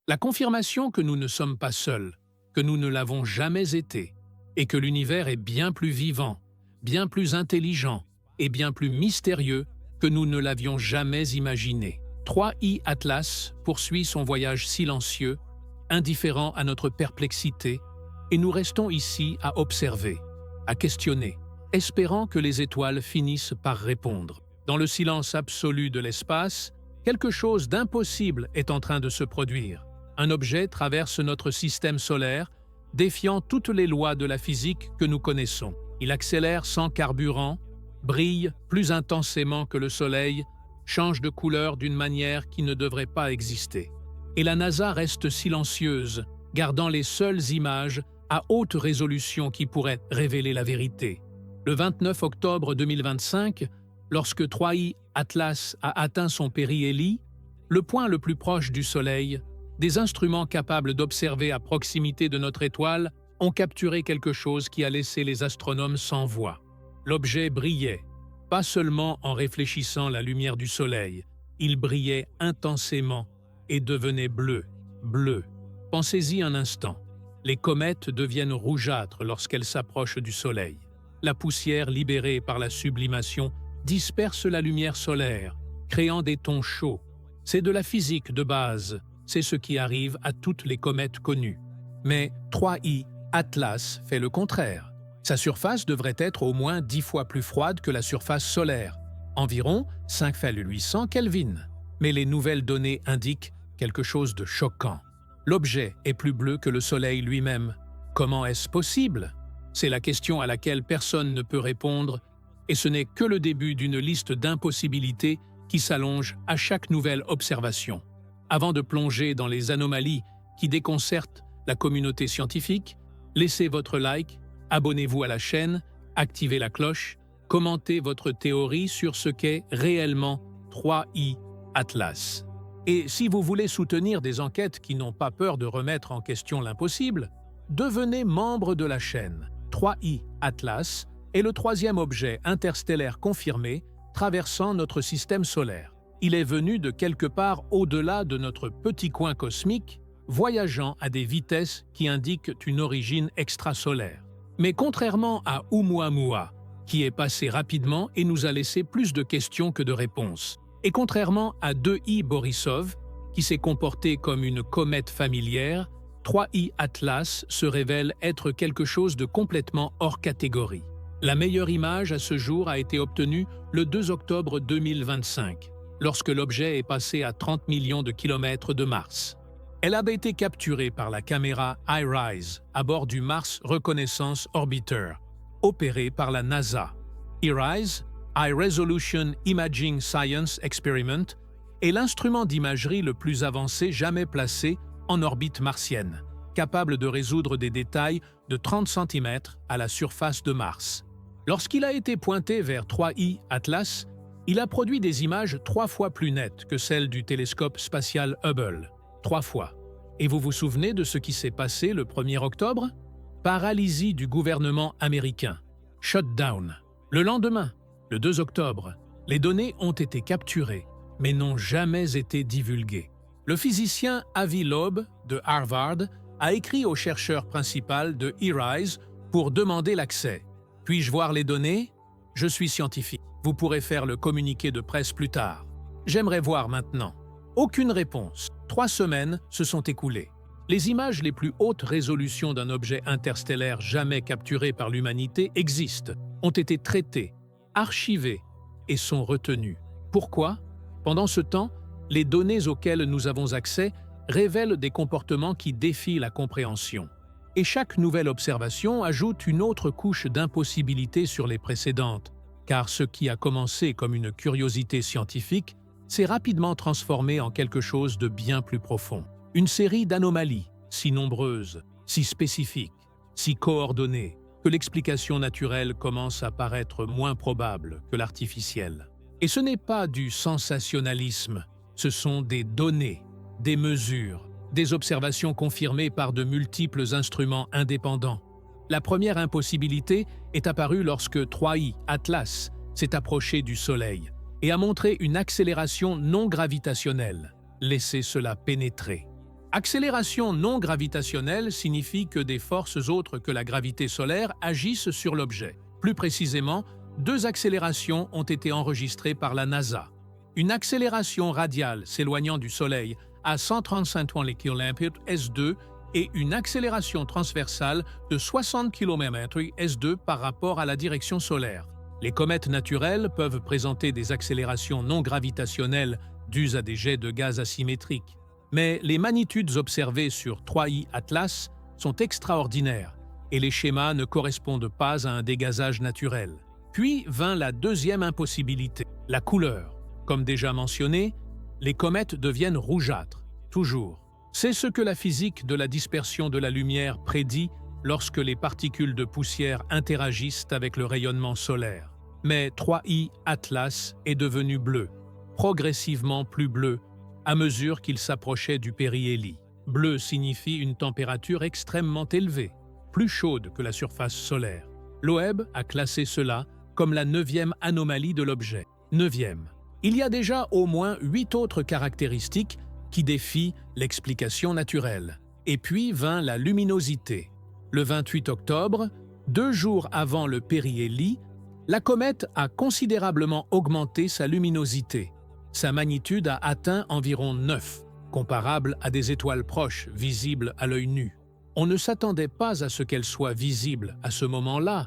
La confirmation que nous ne sommes pas seuls, que nous ne l'avons jamais été, et que l'univers est bien plus vivant, bien plus intelligent et bien plus mystérieux que nous ne l'avions jamais imaginé. 3i Atlas poursuit son voyage silencieux, indifférent à notre perplexité, et nous restons ici à observer, à questionner, espérant que les étoiles finissent par répondre. Dans le silence absolu de l'espace, quelque chose d'impossible est en train de se produire. Un objet traverse notre système solaire, défiant toutes les lois de la physique que nous connaissons. Il accélère sans carburant, brille plus intensément que le Soleil, change de couleur d'une manière qui ne devrait pas exister. Et la NASA reste silencieuse, gardant les seules images à haute résolution qui pourraient révéler la vérité. Le 29 octobre 2025, lorsque 3i Atlas a atteint son périhélie, le point le plus proche du Soleil, des instruments capables d'observer à proximité de notre étoile ont capturé quelque chose qui a laissé les astronomes sans voix. L'objet brillait, pas seulement en réfléchissant la lumière du Soleil, il brillait intensément et devenait bleu, bleu. Pensez-y un instant. Les comètes deviennent rougeâtres lorsqu'elles s'approchent du Soleil. La poussière libérée par la sublimation disperse la lumière solaire, créant des tons chauds. C'est de la physique de base, c'est ce qui arrive à toutes les comètes connues. Mais 3i Atlas fait le contraire. Sa surface devrait être au moins 10 fois plus froide que la surface solaire, environ 5,800 Kelvin. Mais les nouvelles données indiquent quelque chose de choquant. L'objet est plus bleu que le Soleil lui-même. Comment est-ce possible? C'est la question à laquelle personne ne peut répondre, et ce n'est que le début d'une liste d'impossibilités qui s'allonge à chaque nouvelle observation. Avant de plonger dans les anomalies qui déconcertent la communauté scientifique, laissez votre like, abonnez-vous à la chaîne, activez la cloche, commentez votre théorie sur ce qu'est réellement 3i Atlas. Et si vous voulez soutenir des enquêtes qui n'ont pas peur de remettre en question l'impossible, devenez membre de la chaîne. 3i Atlas est le troisième objet interstellaire confirmé traversant notre système solaire. Il est venu de quelque part au-delà de notre petit coin cosmique, voyageant à des vitesses qui indiquent une origine extrasolaire. Mais contrairement à Oumuamua, qui est passé rapidement et nous a laissé plus de questions que de réponses, et contrairement à 2i Borisov, qui s'est comporté comme une comète familière, 3i Atlas se révèle être quelque chose de complètement hors catégorie. La meilleure image à ce jour a été obtenue le 2 octobre 2025, lorsque l'objet est passé à 30 millions de kilomètres de Mars. Elle avait été capturée par la caméra iRISE à bord du Mars Reconnaissance Orbiter, opéré par la NASA. iRISE, High Resolution Imaging Science Experiment, est l'instrument d'imagerie le plus avancé jamais placé en orbite martienne, capable de résoudre des détails de 30 cm à la surface de Mars. Lorsqu'il a été pointé vers 3i Atlas, il a produit des images 3 fois plus nettes que celles du télescope spatial Hubble. 3 fois. Et vous vous souvenez de ce qui s'est passé le 1er octobre? Paralysie du gouvernement américain. Shutdown. Le lendemain, le 2 octobre, les données ont été capturées, mais n'ont jamais été divulguées. Le physicien Avi Loeb de Harvard a écrit au chercheur principal de iRISE pour demander l'accès. Puis-je voir les données? Je suis scientifique. Vous pourrez faire le communiqué de presse plus tard. J'aimerais voir maintenant. Aucune réponse. 3 semaines se sont écoulées. Les images les plus hautes résolutions d'un objet interstellaire jamais capturé par l'humanité existent, ont été traitées, archivées et sont retenues. Pourquoi? Pendant ce temps, les données auxquelles nous avons accès révèlent des comportements qui défient la compréhension. Et chaque nouvelle observation ajoute une autre couche d'impossibilité sur les précédentes, car ce qui a commencé comme une curiosité scientifique s'est rapidement transformé en quelque chose de bien plus profond. Une série d'anomalies, si nombreuses, si spécifiques, si coordonnées, que l'explication naturelle commence à paraître moins probable que l'artificielle. Et ce n'est pas du sensationnalisme, ce sont des données, des mesures, des observations confirmées par de multiples instruments indépendants. La première impossibilité est apparue lorsque 3i Atlas s'est approché du Soleil et a montré une accélération non gravitationnelle. Laissez cela pénétrer. Accélération non gravitationnelle signifie que des forces autres que la gravité solaire agissent sur l'objet. Plus précisément, deux accélérations ont été enregistrées par la NASA. Une accélération radiale s'éloignant du Soleil à 135 km S2 et une accélération transversale de 60 km S2 par rapport à la direction solaire. Les comètes naturelles peuvent présenter des accélérations non gravitationnelles dues à des jets de gaz asymétriques. Mais les magnitudes observées sur 3I Atlas sont extraordinaires et les schémas ne correspondent pas à un dégazage naturel. Puis vint la deuxième impossibilité, la couleur. Comme déjà mentionné, les comètes deviennent rougeâtres, toujours. C'est ce que la physique de la dispersion de la lumière prédit lorsque les particules de poussière interagissent avec le rayonnement solaire. Mais 3I Atlas est devenu bleu, progressivement plus bleu, à mesure qu'il s'approchait du périhélie. Bleu signifie une température extrêmement élevée, plus chaude que la surface solaire. Loeb a classé cela comme la 9e anomalie de l'objet. 9e. Il y a déjà au moins 8 autres caractéristiques qui défient l'explication naturelle. Et puis vint la luminosité. Le 28 octobre, 2 jours avant le périhélie, la comète a considérablement augmenté sa luminosité. Sa magnitude a atteint environ 9, comparable à des étoiles proches, visibles à l'œil nu. On ne s'attendait pas à ce qu'elle soit visible à ce moment-là,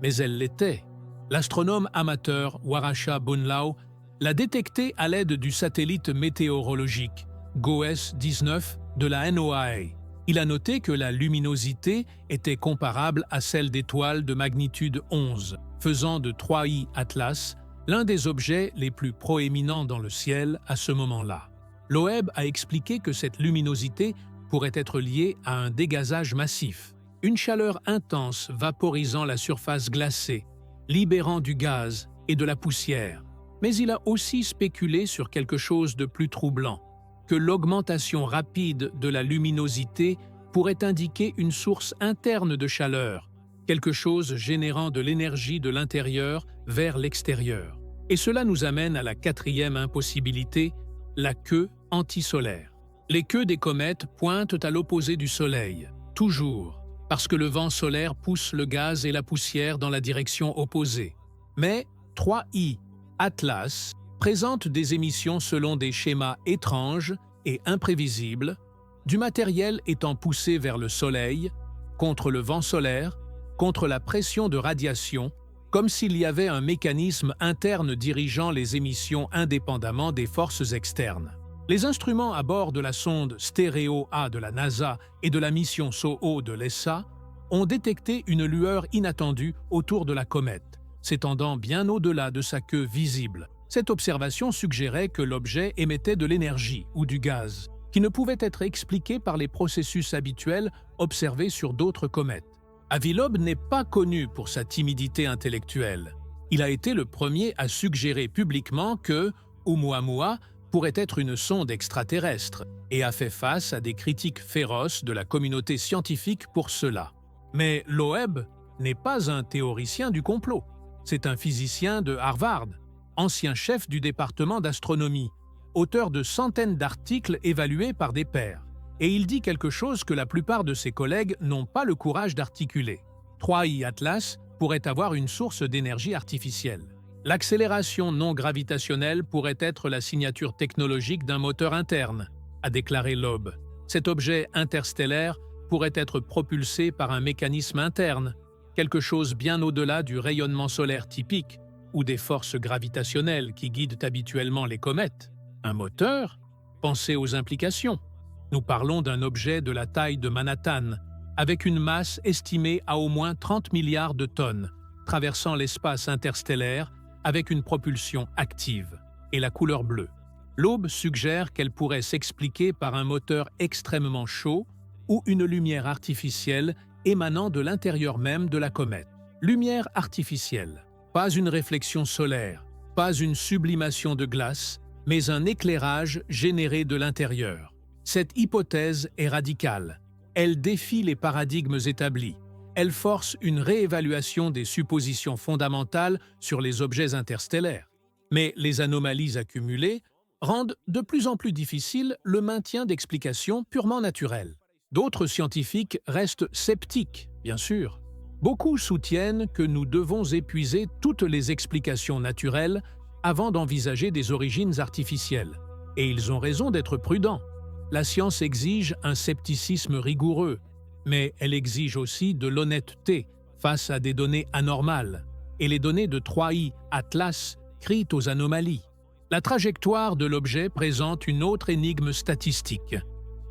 mais elle l'était. L'astronome amateur Warscha Bunlau l'a détectée à l'aide du satellite météorologique GOES-19 de la NOAA. Il a noté que la luminosité était comparable à celle d'étoiles de magnitude 11, faisant de 3I Atlas l'un des objets les plus proéminents dans le ciel à ce moment-là. Loeb a expliqué que cette luminosité pourrait être liée à un dégazage massif, une chaleur intense vaporisant la surface glacée, libérant du gaz et de la poussière. Mais il a aussi spéculé sur quelque chose de plus troublant, que l'augmentation rapide de la luminosité pourrait indiquer une source interne de chaleur, quelque chose générant de l'énergie de l'intérieur vers l'extérieur. Et cela nous amène à la 4e impossibilité, la queue antisolaire. Les queues des comètes pointent à l'opposé du Soleil, toujours, parce que le vent solaire pousse le gaz et la poussière dans la direction opposée. Mais 3I Atlas présente des émissions selon des schémas étranges et imprévisibles, du matériel étant poussé vers le Soleil, contre le vent solaire, contre la pression de radiation, comme s'il y avait un mécanisme interne dirigeant les émissions indépendamment des forces externes. Les instruments à bord de la sonde Stéréo-A de la NASA et de la mission SOHO de l'ESA ont détecté une lueur inattendue autour de la comète, s'étendant bien au-delà de sa queue visible. Cette observation suggérait que l'objet émettait de l'énergie ou du gaz, qui ne pouvait être expliqué par les processus habituels observés sur d'autres comètes. Avi Loeb n'est pas connu pour sa timidité intellectuelle. Il a été le premier à suggérer publiquement que Oumuamua pourrait être une sonde extraterrestre et a fait face à des critiques féroces de la communauté scientifique pour cela. Mais Loeb n'est pas un théoricien du complot. C'est un physicien de Harvard, ancien chef du département d'astronomie, auteur de centaines d'articles évalués par des pairs. Et il dit quelque chose que la plupart de ses collègues n'ont pas le courage d'articuler. 3I Atlas pourrait avoir une source d'énergie artificielle. L'accélération non gravitationnelle pourrait être la signature technologique d'un moteur interne, a déclaré Loeb. Cet objet interstellaire pourrait être propulsé par un mécanisme interne, quelque chose bien au-delà du rayonnement solaire typique ou des forces gravitationnelles qui guident habituellement les comètes. Un moteur? Pensez aux implications. Nous parlons d'un objet de la taille de Manhattan, avec une masse estimée à au moins 30 milliards de tonnes, traversant l'espace interstellaire avec une propulsion active, et la couleur bleue. Loeb suggère qu'elle pourrait s'expliquer par un moteur extrêmement chaud ou une lumière artificielle émanant de l'intérieur même de la comète. Lumière artificielle, pas une réflexion solaire, pas une sublimation de glace, mais un éclairage généré de l'intérieur. Cette hypothèse est radicale. Elle défie les paradigmes établis. Elle force une réévaluation des suppositions fondamentales sur les objets interstellaires. Mais les anomalies accumulées rendent de plus en plus difficile le maintien d'explications purement naturelles. D'autres scientifiques restent sceptiques, bien sûr. Beaucoup soutiennent que nous devons épuiser toutes les explications naturelles avant d'envisager des origines artificielles. Et ils ont raison d'être prudents. La science exige un scepticisme rigoureux, mais elle exige aussi de l'honnêteté face à des données anormales. Et les données de 3I Atlas crient aux anomalies. La trajectoire de l'objet présente une autre énigme statistique.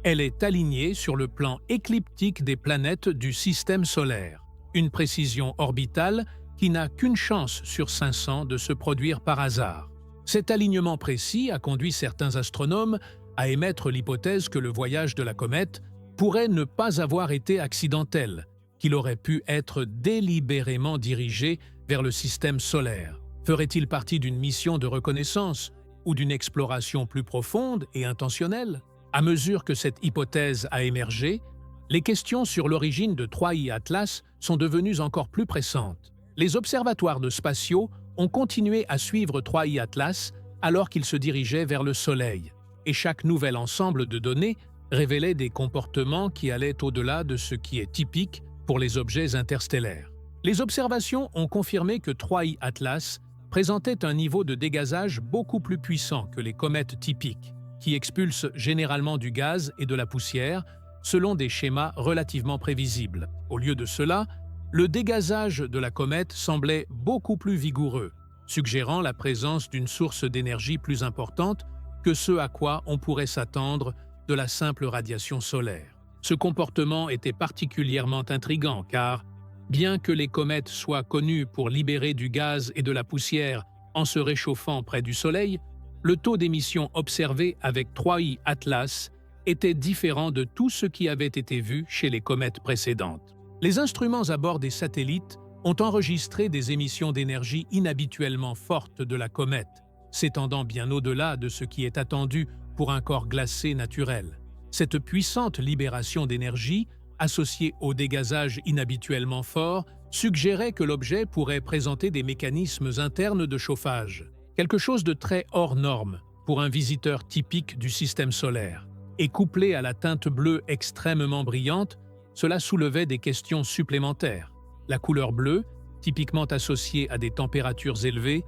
Elle est alignée sur le plan écliptique des planètes du système solaire, une précision orbitale qui n'a qu'une chance sur 500 de se produire par hasard. Cet alignement précis a conduit certains astronomes à émettre l'hypothèse que le voyage de la comète pourrait ne pas avoir été accidentel, qu'il aurait pu être délibérément dirigé vers le système solaire. Ferait-il partie d'une mission de reconnaissance ou d'une exploration plus profonde et intentionnelle? À mesure que cette hypothèse a émergé, les questions sur l'origine de 3I Atlas sont devenues encore plus pressantes. Les observatoires spatiaux ont continué à suivre 3I Atlas alors qu'il se dirigeait vers le Soleil, et chaque nouvel ensemble de données révélait des comportements qui allaient au-delà de ce qui est typique pour les objets interstellaires. Les observations ont confirmé que 3I Atlas présentait un niveau de dégazage beaucoup plus puissant que les comètes typiques, qui expulsent généralement du gaz et de la poussière selon des schémas relativement prévisibles. Au lieu de cela, le dégazage de la comète semblait beaucoup plus vigoureux, suggérant la présence d'une source d'énergie plus importante que ce à quoi on pourrait s'attendre de la simple radiation solaire. Ce comportement était particulièrement intrigant car, bien que les comètes soient connues pour libérer du gaz et de la poussière en se réchauffant près du Soleil, le taux d'émission observé avec 3I Atlas était différent de tout ce qui avait été vu chez les comètes précédentes. Les instruments à bord des satellites ont enregistré des émissions d'énergie inhabituellement fortes de la comète, s'étendant bien au-delà de ce qui est attendu pour un corps glacé naturel. Cette puissante libération d'énergie, associée au dégazage inhabituellement fort, suggérait que l'objet pourrait présenter des mécanismes internes de chauffage, quelque chose de très hors norme pour un visiteur typique du système solaire. Et couplé à la teinte bleue extrêmement brillante, cela soulevait des questions supplémentaires. La couleur bleue, typiquement associée à des températures élevées,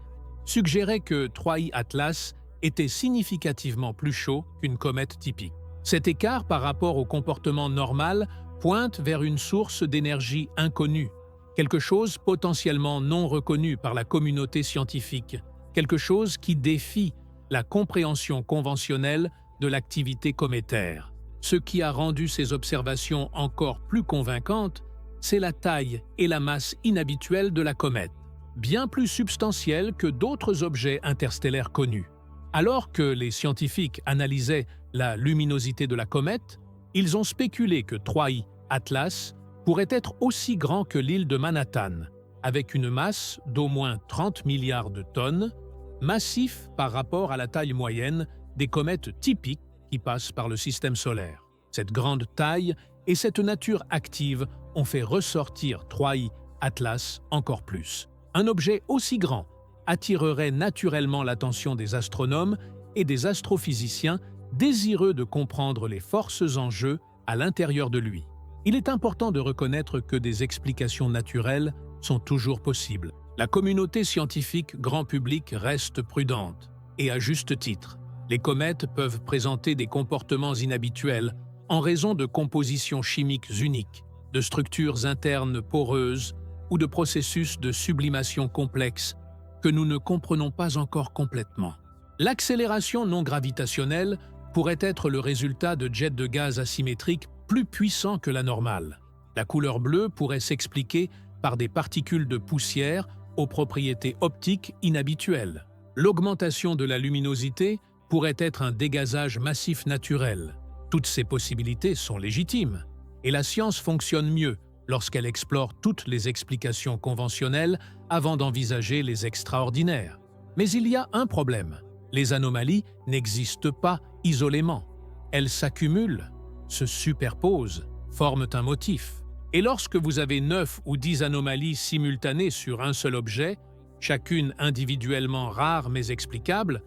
suggérait que 3I Atlas était significativement plus chaud qu'une comète typique. Cet écart par rapport au comportement normal pointe vers une source d'énergie inconnue, quelque chose potentiellement non reconnu par la communauté scientifique, quelque chose qui défie la compréhension conventionnelle de l'activité cométaire. Ce qui a rendu ces observations encore plus convaincantes, c'est la taille et la masse inhabituelle de la comète, bien plus substantielle que d'autres objets interstellaires connus. Alors que les scientifiques analysaient la luminosité de la comète, ils ont spéculé que 3I Atlas pourrait être aussi grand que l'île de Manhattan, avec une masse d'au moins 30 milliards de tonnes, massif par rapport à la taille moyenne des comètes typiques qui passent par le système solaire. Cette grande taille et cette nature active ont fait ressortir 3I Atlas encore plus. Un objet aussi grand attirerait naturellement l'attention des astronomes et des astrophysiciens désireux de comprendre les forces en jeu à l'intérieur de lui. Il est important de reconnaître que des explications naturelles sont toujours possibles. La communauté scientifique grand public reste prudente, et à juste titre. Les comètes peuvent présenter des comportements inhabituels en raison de compositions chimiques uniques, de structures internes poreuses ou de processus de sublimation complexes que nous ne comprenons pas encore complètement. L'accélération non gravitationnelle pourrait être le résultat de jets de gaz asymétriques plus puissants que la normale. La couleur bleue pourrait s'expliquer par des particules de poussière aux propriétés optiques inhabituelles. L'augmentation de la luminosité pourrait être un dégazage massif naturel. Toutes ces possibilités sont légitimes, et la science fonctionne mieux lorsqu'elle explore toutes les explications conventionnelles avant d'envisager les extraordinaires. Mais il y a un problème. Les anomalies n'existent pas isolément. Elles s'accumulent, se superposent, forment un motif. Et lorsque vous avez 9 ou 10 anomalies simultanées sur un seul objet, chacune individuellement rare mais explicable,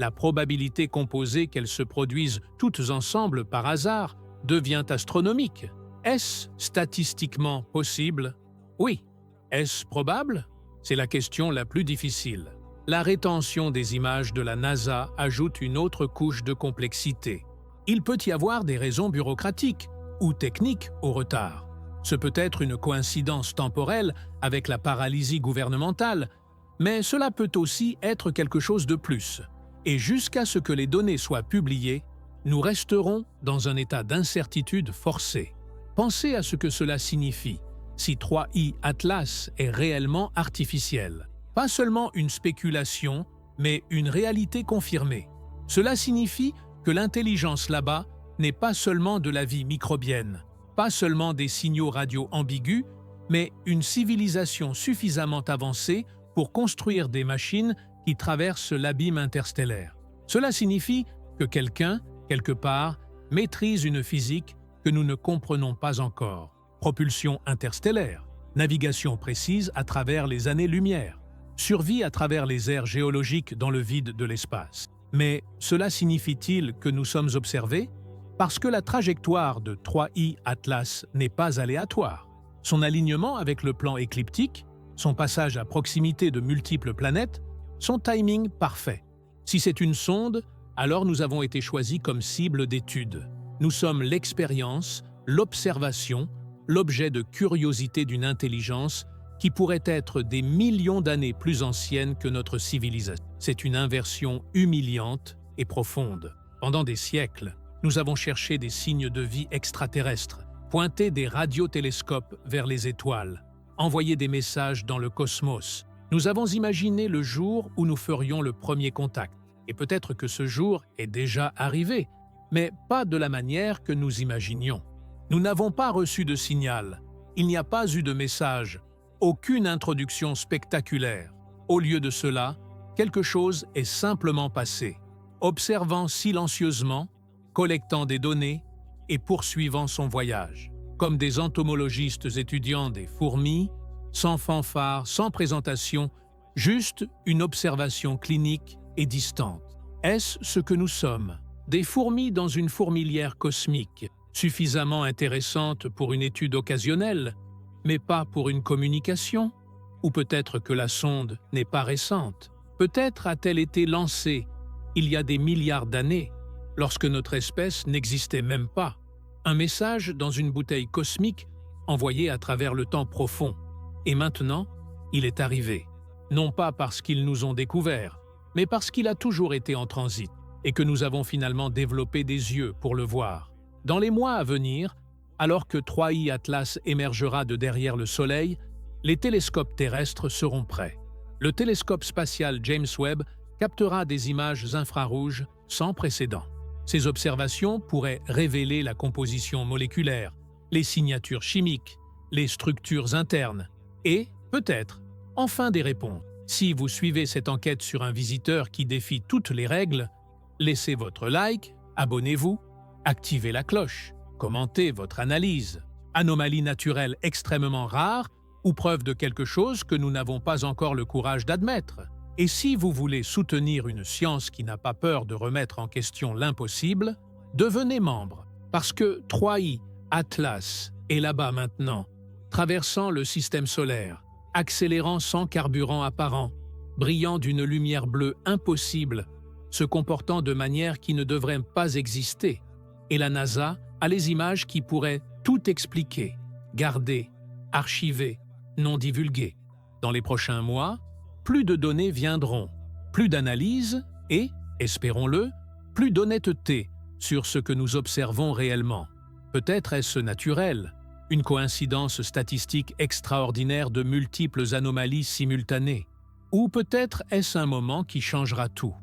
la probabilité composée qu'elles se produisent toutes ensemble par hasard devient astronomique. Est-ce statistiquement possible? Oui. Est-ce probable? C'est la question la plus difficile. La rétention des images de la NASA ajoute une autre couche de complexité. Il peut y avoir des raisons bureaucratiques ou techniques au retard. Ce peut être une coïncidence temporelle avec la paralysie gouvernementale, mais cela peut aussi être quelque chose de plus. Et jusqu'à ce que les données soient publiées, nous resterons dans un état d'incertitude forcée. Pensez à ce que cela signifie si 3I Atlas est réellement artificiel. Pas seulement une spéculation, mais une réalité confirmée. Cela signifie que l'intelligence là-bas n'est pas seulement de la vie microbienne, pas seulement des signaux radio ambigus, mais une civilisation suffisamment avancée pour construire des machines qui traversent l'abîme interstellaire. Cela signifie que quelqu'un, quelque part, maîtrise une physique que nous ne comprenons pas encore. Propulsion interstellaire, navigation précise à travers les années-lumière, survie à travers les aires géologiques dans le vide de l'espace. Mais cela signifie-t-il que nous sommes observés? Parce que la trajectoire de 3I Atlas n'est pas aléatoire. Son alignement avec le plan écliptique, son passage à proximité de multiples planètes, son timing parfait. Si c'est une sonde, alors nous avons été choisis comme cible d'étude. Nous sommes l'expérience, l'observation, l'objet de curiosité d'une intelligence qui pourrait être des millions d'années plus ancienne que notre civilisation. C'est une inversion humiliante et profonde. Pendant des siècles, nous avons cherché des signes de vie extraterrestres, pointé des radiotélescopes vers les étoiles, envoyé des messages dans le cosmos. Nous avons imaginé le jour où nous ferions le premier contact. Et peut-être que ce jour est déjà arrivé, mais pas de la manière que nous imaginions. Nous n'avons pas reçu de signal, il n'y a pas eu de message, aucune introduction spectaculaire. Au lieu de cela, quelque chose est simplement passé, observant silencieusement, collectant des données et poursuivant son voyage. Comme des entomologistes étudiant des fourmis, sans fanfare, sans présentation, juste une observation clinique et distante. Est-ce ce que nous sommes? Des fourmis dans une fourmilière cosmique, suffisamment intéressante pour une étude occasionnelle, mais pas pour une communication? Ou peut-être que la sonde n'est pas récente? Peut-être a-t-elle été lancée il y a des milliards d'années, lorsque notre espèce n'existait même pas. Un message dans une bouteille cosmique envoyé à travers le temps profond. Et maintenant, il est arrivé. Non pas parce qu'ils nous ont découverts, mais parce qu'il a toujours été en transit et que nous avons finalement développé des yeux pour le voir. Dans les mois à venir, alors que 3I Atlas émergera de derrière le Soleil, les télescopes terrestres seront prêts. Le télescope spatial James Webb captera des images infrarouges sans précédent. Ces observations pourraient révéler la composition moléculaire, les signatures chimiques, les structures internes et, peut-être, enfin des réponses. Si vous suivez cette enquête sur un visiteur qui défie toutes les règles, laissez votre like, abonnez-vous, activez la cloche, commentez votre analyse. Anomalie naturelle extrêmement rare ou preuve de quelque chose que nous n'avons pas encore le courage d'admettre. Et si vous voulez soutenir une science qui n'a pas peur de remettre en question l'impossible, devenez membre, parce que 3I Atlas est là-bas maintenant, traversant le système solaire, accélérant sans carburant apparent, brillant d'une lumière bleue impossible, se comportant de manière qui ne devrait pas exister. Et la NASA a les images qui pourraient tout expliquer, garder, archiver, non divulguer. Dans les prochains mois, plus de données viendront, plus d'analyses et, espérons-le, plus d'honnêteté sur ce que nous observons réellement. Peut-être est-ce naturel, une coïncidence statistique extraordinaire de multiples anomalies simultanées. Ou peut-être est-ce un moment qui changera tout.